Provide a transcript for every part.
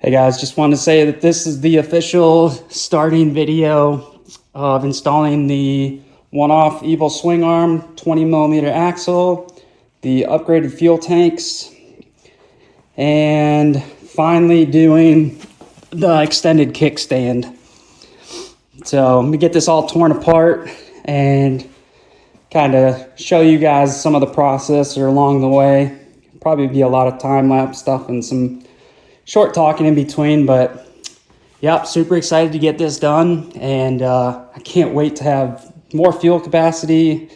Hey guys, just wanted to say that this is the official starting video of installing the one-off Evil Swingarm 20mm axle, the upgraded fuel tanks, and finally doing the extended kickstand. So let me get this all torn apart and kind of show you guys some of the process or along the way. Probably be a lot of time-lapse stuff and some short talking in between, but yep, super excited to get this done, and I can't wait to have more fuel capacity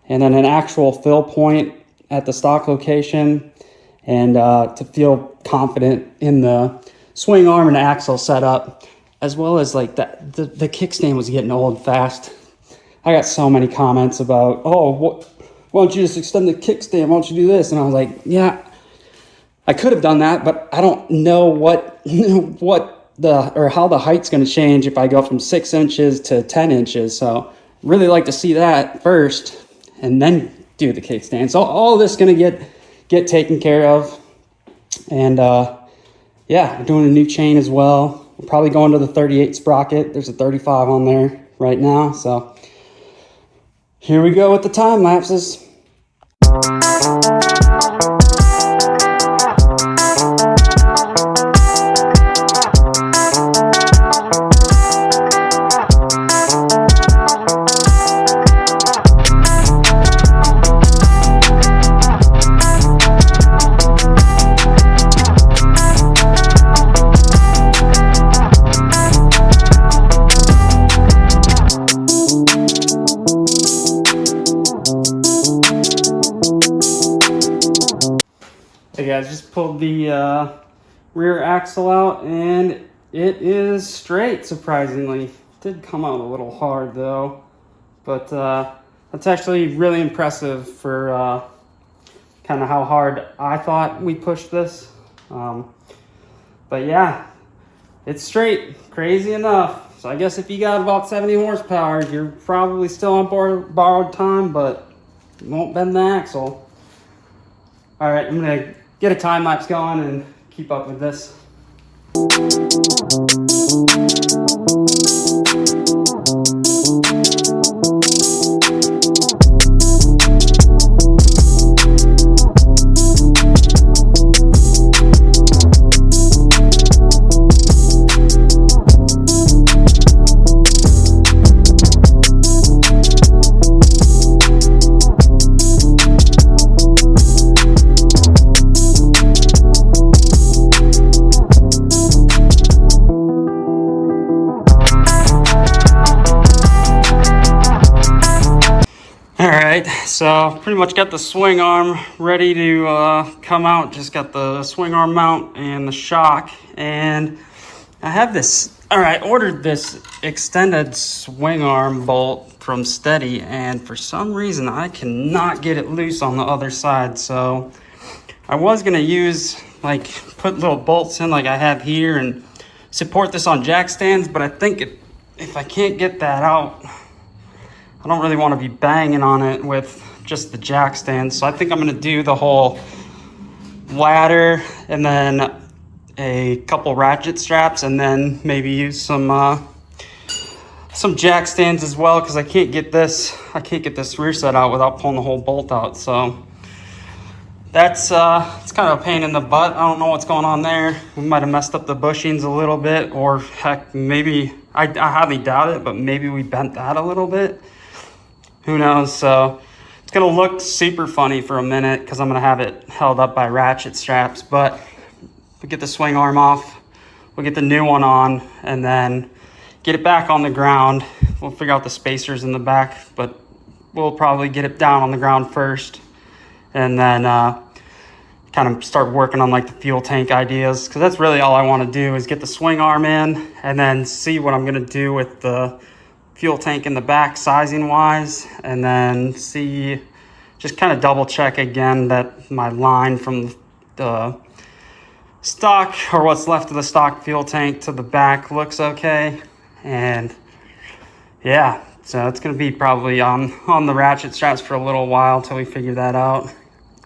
and then an actual fill point at the stock location, and to feel confident in the swing arm and axle setup, as well as like that the kickstand was getting old fast. I got so many comments about, oh, why don't you just extend the kickstand? Why don't you do this? And I was like, yeah, I could have done that, but I don't know how the height's going to change if I go from 6 inches to 10 inches. So really like to see that first and then do the kickstand. So all of this is going to get taken care of. And yeah, I'm doing a new chain as well. We're probably going to the 38 sprocket. There's a 35 on there right now. So here we go with the time lapses. Hey guys, just pulled the rear axle out and it is straight, surprisingly. It did come out a little hard though, but that's actually really impressive for kind of how hard I thought we pushed this. But yeah, it's straight, crazy enough. So I guess if you got about 70 horsepower, you're probably still on borrowed time, but you won't bend the axle. All right, I'm gonna get a time lapse going and keep up with this. All right, so pretty much got the swing arm ready to come out. Just got the swing arm mount and the shock, and I have this. All right, ordered this extended swing arm bolt from Steady, and for some reason I cannot get it loose on the other side. So I was gonna use put little bolts in like I have here and support this on jack stands, but I think if I can't get that out, I don't really want to be banging on it with just the jack stand. So I think I'm going to do the whole ladder and then a couple ratchet straps, and then maybe use some jack stands as well, because I can't get this rear set out without pulling the whole bolt out. So that's it's kind of a pain in the butt. I don't know what's going on there. We might have messed up the bushings a little bit, or heck, maybe I highly doubt it, but maybe we bent that a little bit. Who knows? So it's gonna look super funny for a minute because I'm gonna have it held up by ratchet straps, but we'll get the swing arm off, we'll get the new one on, and then get it back on the ground. We'll figure out the spacers in the back, but we'll probably get it down on the ground first, and then kind of start working on like the fuel tank ideas, because that's really all I want to do is get the swing arm in and then see what I'm gonna do with the fuel tank in the back sizing wise, and then see, just kind of double check again that my line from the stock, or what's left of the stock fuel tank, to the back looks okay. And yeah, so it's going to be probably on the ratchet straps for a little while till we figure that out.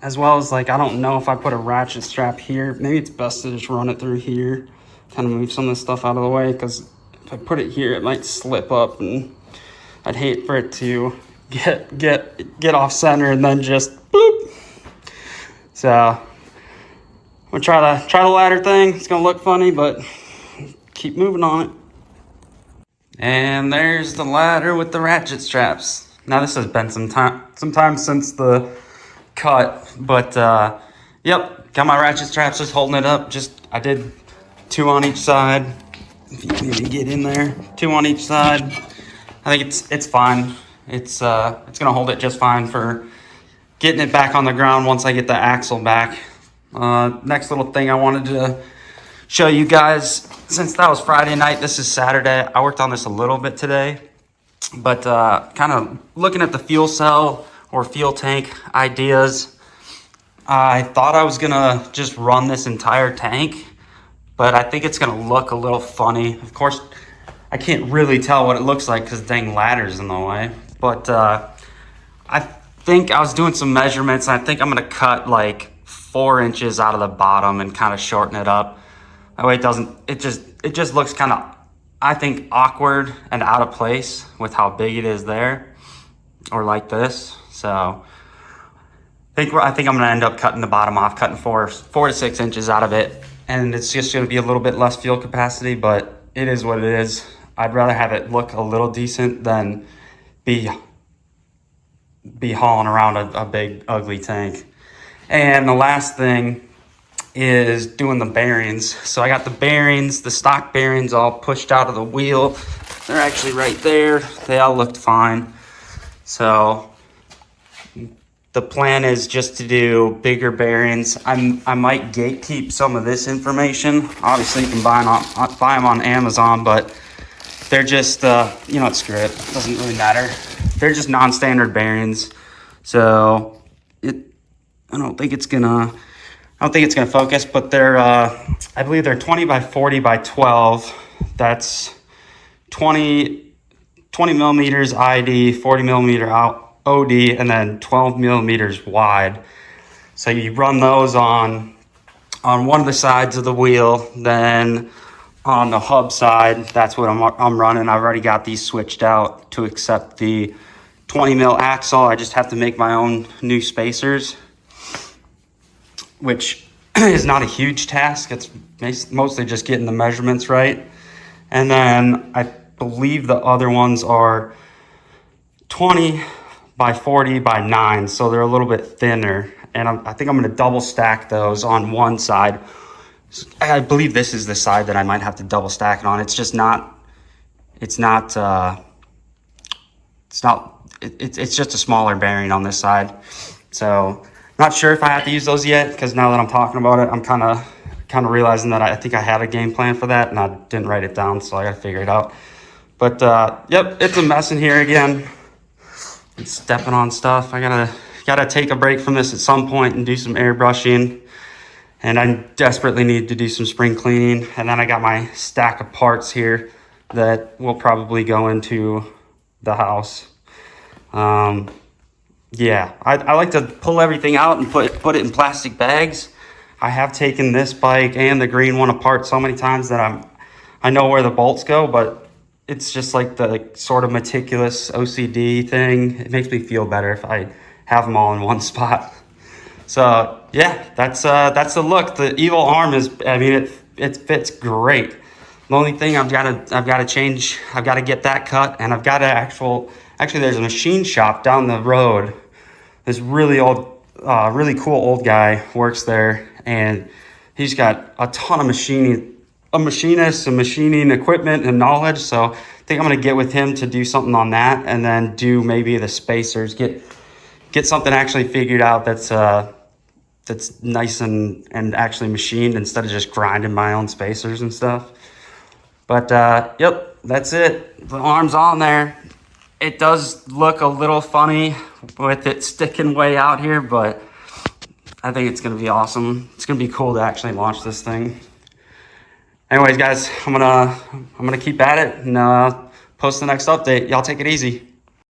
As well as, like, I don't know if I put a ratchet strap here. Maybe it's best to just run it through here. kind of move some of this stuff out of the way, because if I put it here, it might slip up, and I'd hate for it to get off center and then just boop. So I'm gonna try the ladder thing. It's gonna look funny, but keep moving on it. And there's the ladder with the ratchet straps. Now this has been some time since the cut, but yep, got my ratchet straps, just holding it up. I did 2 on each side. If you can maybe get in there, 2 on each side. I think it's fine. It's gonna hold it just fine for getting it back on the ground once I get the axle back. Next little thing I wanted to show you guys, since that was Friday night, this is Saturday. I worked on this a little bit today, but kind of looking at the fuel cell or fuel tank ideas. I thought I was gonna just run this entire tank, but I think it's gonna look a little funny. Of course, I can't really tell what it looks like because the dang ladder's in the way, but I think I was doing some measurements, and I think I'm gonna cut like 4 inches out of the bottom and kind of shorten it up. That way it just looks kind of, I think, awkward and out of place with how big it is there, or like this. So I think I'm gonna end up cutting the bottom off, cutting 4 to 6 inches out of it, and it's just gonna be a little bit less fuel capacity, but it is what it is. I'd rather have it look a little decent than be hauling around a big ugly tank. And the last thing is doing the bearings. So I got the bearings, the stock bearings, all pushed out of the wheel. They're actually right there. They all looked fine. So the plan is just to do bigger bearings. I might gatekeep some of this information. Obviously you can buy them on Amazon, but they're just, screw it. It doesn't really matter. They're just non-standard bearings. So I don't think it's gonna focus, but they're, I believe they're 20 by 40 by 12. That's 20 millimeters ID, 40 millimeter OD, and then 12 millimeters wide. So you run those on one of the sides of the wheel, then on the hub side, that's what I'm running. I've already got these switched out to accept the 20 mil axle. I just have to make my own new spacers, which is not a huge task. It's mostly just getting the measurements right. And then I believe the other ones are 20 by 40 by 9, so they're a little bit thinner. And I think I'm gonna double stack those on one side. I believe this is the side that I might have to double stack it on. It's just it's just a smaller bearing on this side. So not sure if I have to use those yet, because now that I'm talking about it, I'm kind of realizing that I think I had a game plan for that, and I didn't write it down, so I got to figure it out. But yep, it's a mess in here again. It's stepping on stuff. I gotta take a break from this at some point and do some airbrushing, and I desperately need to do some spring cleaning. And then I got my stack of parts here that will probably go into the house. Yeah, I like to pull everything out and put it in plastic bags. I have taken this bike and the green one apart so many times that I know where the bolts go, but it's just like the sort of meticulous OCD thing. It makes me feel better if I have them all in one spot. So yeah, that's the look. The Evil arm is, I mean, it fits great. The only thing I've got to change, I've got to get that cut, and I've got to actually there's a machine shop down the road. This really cool old guy works there, and he's got a ton of machining equipment and knowledge. So I think I'm gonna get with him to do something on that, and then do maybe the spacers, get something actually figured out that's nice and actually machined, instead of just grinding my own spacers and stuff. But yep, that's it. The arm's on there. It does look a little funny with it sticking way out here, but I think it's gonna be awesome. It's gonna be cool to actually launch this thing. Anyways, guys, I'm gonna keep at it and post the next update. Y'all take it easy.